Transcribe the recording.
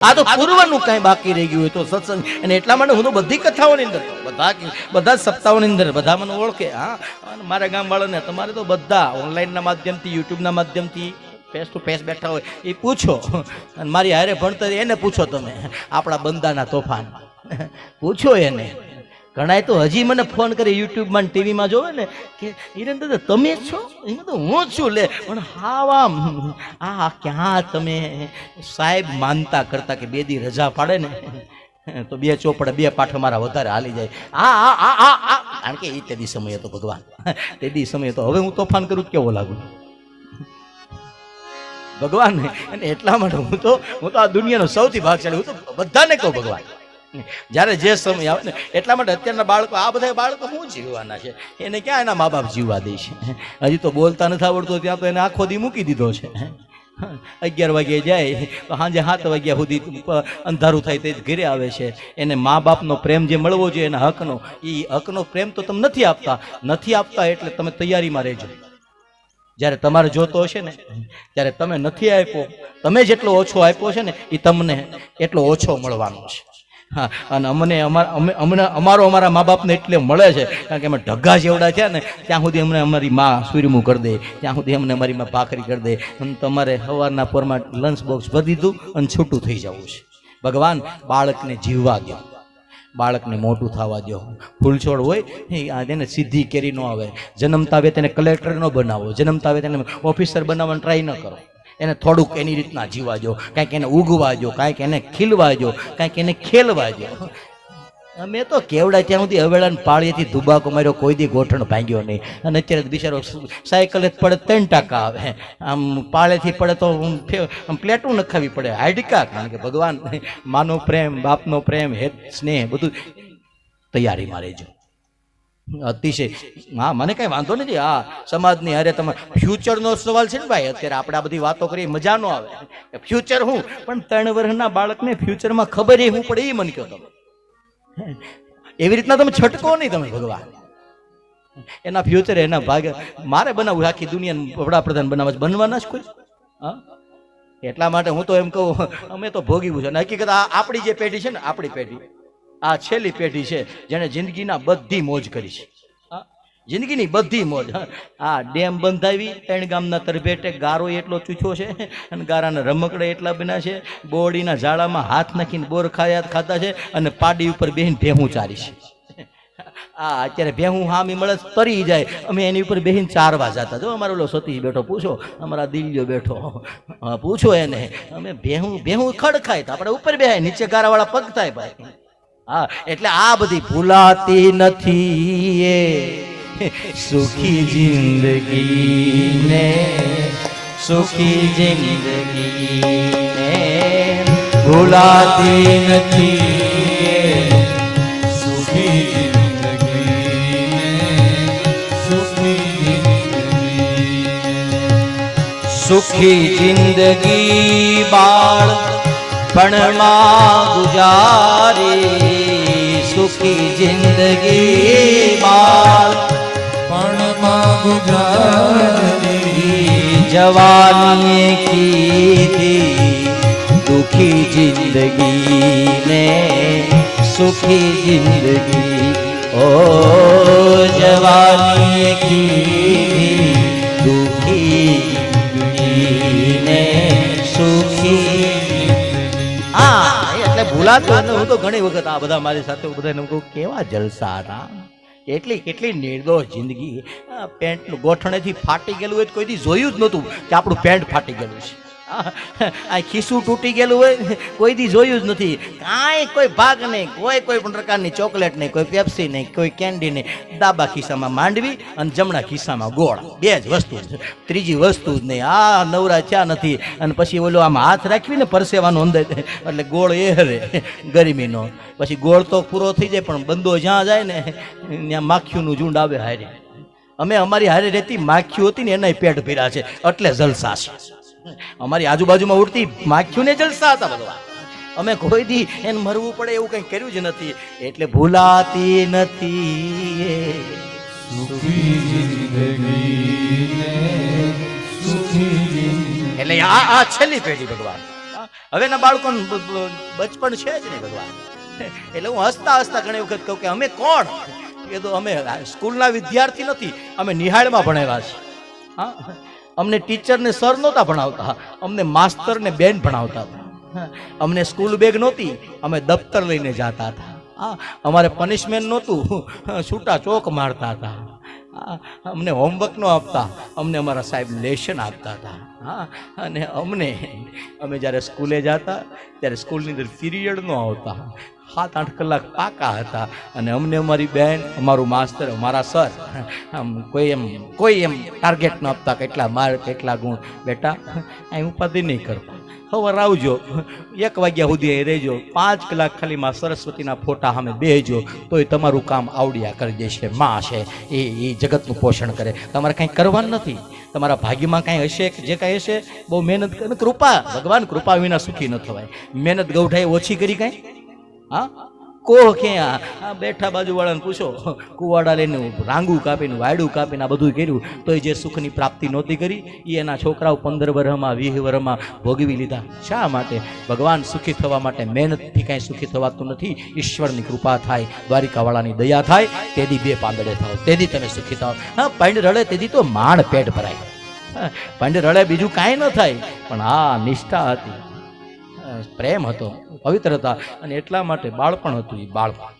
આ તો પૂર્વનું કઈ બાકી રહી ગયું હોય તો સત્સંગ. અને એટલા માટે હું તો બધી કથાઓની અંદર બધા સપ્તાહોની અંદર બધા મને ઓળખે. હા, અને મારા ગામ વાળાને તમારે તો બધા ઓનલાઈનના માધ્યમથી, યુટ્યુબના માધ્યમથી ફેસ ટુ ફેસ બેઠા હોય એ પૂછો. અને મારી હારે ભણતર એને પૂછો, તમે આપણા બંદાના તોફાન પૂછો એને. ઘણાય તો હજી મને ફોન કરી યુટ્યુબમાં ટીવીમાં જોવે ને કે હિરેન દાદા તમે જ છો? એને તો હું જ છું. લે પણ હાવ આમ આ ક્યાં તમે સાહેબ માનતા કરતા કે 2 દી રજા પાડે ને તો 2 ચોપડે 2 પાઠ મારા વધારે હાલી જાય. કારણ કે એ તે દી સમય હતો ભગવાન, તે દી સમય હતો. હવે હું તોફાન કરું કેવો લાગુ ભગવાન. અને એટલા માટે હું તો આ દુનિયાનો સૌથી ભાગશાળી. હું તો બધાને કહું ભગવાન જ્યારે જે સમય આવે ને. એટલા માટે અત્યારના બાળકો, આ બધા બાળકો શું જીવવાના છે? એને ક્યાં એના મા બાપ જીવવા દે છે? હજી તો બોલતા નથી આવડતું, ત્યાં તો એને આખો દી મૂકી દીધો છે. 11 વાગ્યે જાય તો સાંજે 7 વાગ્યા સુધી અંધારું થાય તે ઘરે આવે છે. એને મા બાપનો પ્રેમ જે મળવો જોઈએ એના હકનો, એ હકનો પ્રેમ તો તમે નથી આપતા. એટલે તમે તૈયારીમાં રહેજો. જ્યારે તમારે જોતો હશે ને ત્યારે તમે નથી આપ્યો, તમે જેટલો ઓછો આપ્યો છે ને એ તમને એટલો ઓછો મળવાનો છે. હા, અને અમારા મા બાપને એટલે મળે છે કારણ કે અમે ઢગા જેવડા થયા ને ત્યાં સુધી અમને અમારી માં સૂર્યમું કરી દે, ત્યાં સુધી અમને અમારી માં ભાખરી કરી દે. અને તમારે સવારના પોરમાં લંચ બોક્સ ભરી દીધું અને છૂટું થઈ જવું છે. ભગવાન બાળકને જીવવા દો, બાળકને મોટું થવા દો. ફૂલછોડ હોય એને સીધી કેરી ન આવે. જન્મતા આવે તેને કલેક્ટર ન બનાવો, જન્મતા આવે તેને ઓફિસર બનાવવાનું ટ્રાય ન કરો. એને થોડુંક એની રીતના જીવવા દો, કાંઈક એને ઉગવા દો, કાંઈક એને ખીલવા દો, કાંઈક એને ખેલવા દો. અમે તો કેવડા ત્યાં સુધી અવેડાને પાળીએથી ધુબાકો માર્યો, કોઈ દી ગોઠણ ભાંગ્યો નહીં. અને અત્યારે બિચારો સાયકલ પડે 3% આવે, આમ પાળેથી પડે તો પ્લેટું નખાવી પડે, હાડકા. કારણ કે ભગવાન માનો પ્રેમ, બાપનો પ્રેમ, હેત સ્નેહ બધું તૈયારીમાં રહેજો. અતિશય હા, મને કઈ વાંધો નથી. હા, સમાજની અરે તમે ફ્યુચરનો સવાલ છે ને ભાઈ. અત્યારે આપણે આ બધી વાતો કરીએ મજા ન આવે. ફ્યુચર હું પણ 3 વર્ષના બાળકને ફ્યુચરમાં ખબર એ હું પડે એ મને કહો તમે. એવી રીતના તમે છટકો નહીં તમે ભગવાન. એના ફ્યુચર એના ભાગ મારે બનાવવું. આખી દુનિયા વડાપ્રધાન બનવાના જ કોઈ. હા, એટલા માટે હું તો એમ કહું અમે તો ભોગવ્યું છે. હકીકત આપણી જે પેઢી છે ને, આપણી પેઢી આ છેલ્લી પેઢી છે જેને જિંદગીના બધી મોજ કરી છે. જિંદગીની બધી મોજ. આ ડેમ બંધાવી 3 ગામના તરભેટે, ગારો એટલો ચૂછો છે અને ગારાના રમકડે એટલા બન્યા છે. બોરડીના ઝાડામાં હાથ નાખીને બોર ખાધા છે અને પાડી ઉપર બેહીને ભેહું ચારી છે. અત્યારે ભેહું હામી મળે તરી જાય, અમે એની ઉપર બેહીને ચારવા જતા. જો અમારો ઓલો સતીશ બેઠો, પૂછો અમારા દિલ્હીઓ બેઠો, પૂછો એને. અમે ભેહું ખડખાય તો આપણે ઉપર બેહાય, નીચે ગારાવાળા પગ થાય ભાઈ. હા, એટલે આ બધી ભૂલાતી નથી એ સુખી જિંદગી ને, સુખી જિંદગી ને ભૂલાતી નથી. સુખી જિંદગી ને, સુખી જિંદગી. સુખી જિંદગી બાળ પણમાં ગુજારી, સુખી જિંદગી બાળ પણમાં ગુજારી. જવાનીએ કીધી દુખી જિંદગી ને, સુખી જિંદગી. ઓ જવાનીએ કીધી દુખી જિંદગી ને, સુખી. એટલે ભૂલાતો હું તો ઘણી વખત આ બધા મારી સાથે બધાને કહું કેવા જલસા હતા, કેટલી નિર્દોષ જિંદગી. પેન્ટનું ગોઠણેથી ફાટી ગયેલું હોય કોઈ દી જોયું જ નહોતું કે આપણું પેન્ટ ફાટી ગયેલું છે. આ ખિસ્સું તૂટી ગયેલું હોય કોઈ દી જોયું જ નથી. કાંઈ કોઈ ભાગ નહીં, કોઈ પણ પ્રકારની ચોકલેટ નહીં, કોઈ પેપ્સી નહીં, કોઈ કેન્ડી નહીં. ડાબા ખિસ્સામાં માંડવી અને જમણા ખિસ્સામાં ગોળ, 2 જ વસ્તુ છે, ત્રીજી વસ્તુ જ નહીં. આ નવરા થયા નથી. અને પછી ઓલો આમ હાથ રાખવીને પરસેવાનું અંદર એટલે ગોળ એ હરે ગરમીનો. પછી ગોળ તો પૂરો થઈ જાય પણ બંદો જ્યાં જાય ને ત્યાં માખીઓનું ઝુંડ આવે હારે. અમે અમારી હારે રહેતી માખીઓ હતી ને એના પેટ ભર્યા છે એટલે જલસા છે. અમારી આજુબાજુમાં ઉડતી માખીઓને જલસા હતા ભગવાન. અમે કોઈ દી એને મરવું પડે એવું કંઈ કર્યું જ નથી. એટલે ભૂલાતી નથી સુખી જિંદગી ને, સુખી જિંદગી. એટલે આ છેલ્લી પેઢી ભગવાન. હવેના બાળકોનું બચપણ છે જ નહીં ભગવાન. એટલે હું હસતા હસતા ઘણી વખત કહું કે અમે કોણ? એ તો અમે સ્કૂલના વિદ્યાર્થી નથી, અમે નિહાળમાં ભણેલા છે. હા, અમને ટીચર ને સર નહોતા ભણાવતા, અમને માસ્તર ને બેન ભણાવતા હતા. અમને સ્કૂલ બેગ નહોતી, અમે દફતર લઈને જતા હતા. હા, અમારે પનિશમેન્ટ નહોતું, છૂટા ચોક મારતા હતા. અમને હોમવર્ક ન આપતા, અમને અમારા સાહેબ લેશન આપતા હતા. હા, અને અમે જ્યારે સ્કૂલે જતા ત્યારે સ્કૂલની અંદર પીરિયડ ન આવતા, 7-8 કલાક પાકા હતા. અને અમને અમારી બેન, અમારું માસ્તર, અમારા સર કોઈ એમ ટાર્ગેટ ન આપતા, કેટલા માર્ક કેટલા ગુણ. બેટા અહીં ઉપાધિ નહીં કરતા, ખબર આવજો, 1 વાગ્યા સુધી અહીં રહેજો, 5 કલાક ખાલી માં સરસ્વતીના ફોટા સામે બેહજો, તોય તમારું કામ આવડ્યા કરી દેશે. માં છે એ જગતનું પોષણ કરે, તમારે કંઈ કરવાનું નથી. તમારા ભાગ્યમાં કાંઈ હશે કે જે કાંઈ હશે, બહુ મહેનત કૃપા, ભગવાન કૃપા વિના સુખી ન થવાય. મહેનત ગૌઠાએ ઓછી કરી કાંઈ? હા, કોહ ક્યાં બેઠા બાજુવાળાને પૂછો, કુવાડા લઈને રાંગું કાપીને વાયડું કાપીને આ બધું કર્યું તોય જે સુખની પ્રાપ્તિ નહોતી કરી, એ એના છોકરાઓ 15 વર્ષમાં 20 વર્ષમાં ભોગવી લીધા. શા માટે? ભગવાન સુખી થવા માટે મહેનતથી કાંઈ સુખી થવાતું નથી. ઈશ્વરની કૃપા થાય, દ્વારિકાવાળાની દયા થાય, તેથી 2 પાંદડે થાવ, તેથી તમે સુખી થાવ. હા, પાંડ રડે તેથી તો માણ પેટ ભરાય. પાંડ રડે બીજું કાંઈ ન થાય, પણ આ નિષ્ઠા હતી, પ્રેમ હતો, પવિત્રતા, અને એટલા માટે બાળપણ હતું. એ બાળપણ